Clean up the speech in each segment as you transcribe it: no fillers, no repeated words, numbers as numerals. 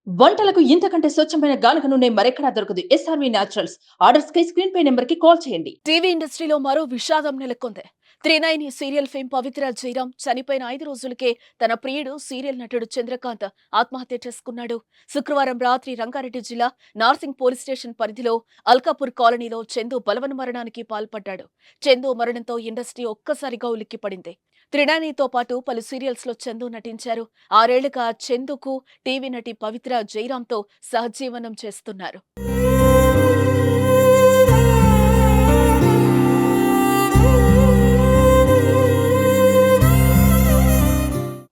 వంటలకు ఇంతకంటే స్వచ్ఛమైన గానుగ నూనె మరెక్కడా దొరకదు. SRV naturals. ఆర్డర్స్ కై స్క్రీన్ పై నెంబర్ కి కాల్ చేయండి. టీవీ ఇండస్ట్రీలో మరో విషాదం నెలకొంది. 39 సీరియల్ ఫేమ్ పవిత్ర జయరాం చనిపోయిన 5 రోజులకే తన ప్రియుడు సీరియల్ నటుడు చంద్రకాంత్ ఆత్మహత్య చేసుకున్నాడు. శుక్రవారం రాత్రి రంగారెడ్డి జిల్లా నార్సింగ్ పోలీస్ స్టేషన్ పరిధిలో అల్కాపూర్ కాలనీలో చందు బలవన్మరణానికి పాల్పడ్డాడు. చందు మరణంతో ఇండస్ట్రీ ఒక్కసారిగా ఉలిక్కిపడింది. త్రినానితో పాటు పలు సీరియల్స్ లో చందు నటించారు. 6 ఏళ్లుగా చందుకు టీవీ నటి పవిత్ర జయరాంతో సహజీవనం చేస్తున్నారు.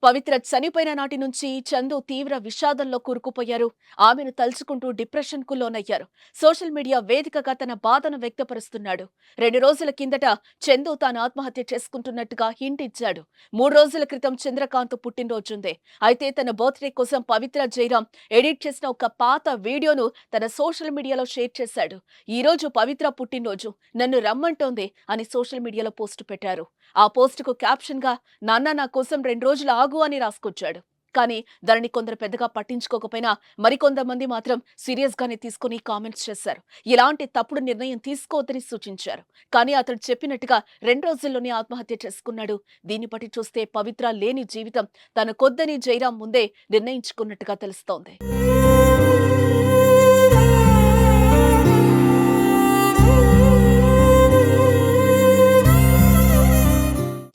పవిత్ర చనిపోయిన నాటి నుంచి చందు తీవ్ర విషాదంలో కూరుకుపోయారు. ఆమెను తలుచుకుంటూ డిప్రెషన్ కు లోనయ్యారు. సోషల్ మీడియా వేదికగా తన బాధను వ్యక్తపరుస్తున్నాడు. 2 రోజుల కిందట చందు తాను ఆత్మహత్య చేసుకుంటున్నట్టుగా హింట్ ఇచ్చాడు. 3 రోజుల క్రితం చంద్రకాంత్ పుట్టినరోజుంది. అయితే తన బర్త్డే కోసం పవిత్ర జయరాం ఎడిట్ చేసిన ఒక పాత వీడియోను తన సోషల్ మీడియాలో షేర్ చేశాడు. ఈ రోజు పవిత్ర పుట్టినరోజు, నన్ను రమ్మంటోంది అని సోషల్ మీడియాలో పోస్టు పెట్టారు. ఆ పోస్టుకు క్యాప్షన్ గా నాన్న నా కోసం 2 రోజులు ఆగు అని రాసుకొచ్చాడు. కానీ దానిని కొందరు పెద్దగా పట్టించుకోకపోయినా మరికొంతమంది మాత్రం సీరియస్ గానే తీసుకుని కామెంట్స్ చేశారు. ఇలాంటి తప్పుడు నిర్ణయం తీసుకోవద్దని సూచించారు. కానీ అతడు చెప్పినట్టుగా 2 రోజుల్లోనే ఆత్మహత్య చేసుకున్నాడు. దీన్ని బట్టి చూస్తే పవిత్ర లేని జీవితం తనకొద్దని జయరాం ముందే నిర్ణయించుకున్నట్టుగా తెలుస్తోంది.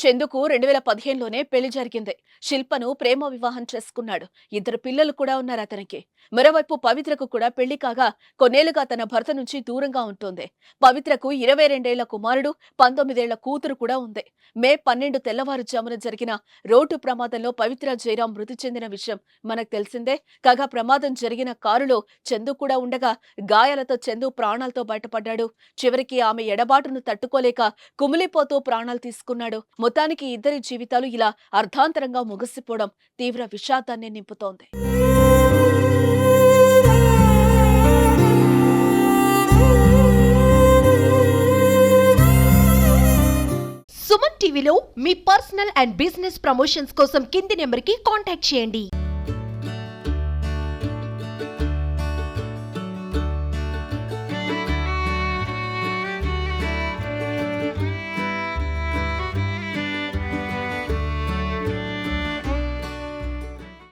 చందుకు 2015లోనే పెళ్లి జరిగింది. శిల్పను ప్రేమ వివాహం చేసుకున్నాడు. 2 పిల్లలు కూడా ఉన్నారు అతనికి. మరోవైపు పవిత్రకు కూడా పెళ్లి కాగా కొన్నేళ్లుగా తన భర్త నుంచి దూరంగా ఉంటోంది. పవిత్రకు 22 ఏళ్ల కుమారుడు, 19 ఏళ్ల కూతురు కూడా ఉంది. మే 12 తెల్లవారుజామున జరిగిన రోడ్డు ప్రమాదంలో పవిత్ర జయరాం మృతి చెందిన విషయం మనకు తెలిసిందే. కాగా ప్రమాదం జరిగిన కారులో చందు కూడా ఉండగా గాయాలతో చందు ప్రాణాలతో బయటపడ్డాడు. చివరికి ఆమె ఎడబాటును తట్టుకోలేక కుమిలిపోతూ ప్రాణాలు తీసుకున్నాడు. మొత్తానికి ఇద్దరి జీవితాలు ఇలా అర్ధాంతరంగా ముగిసిపోవడం తీవ్ర విషాదాన్ని నింపుతోంది. సుమన్ టీవీలో మీ పర్సనల్ అండ్ బిజినెస్ ప్రమోషన్స్ కోసం కింది నెంబర్కి కాంటాక్ట్ చేయండి.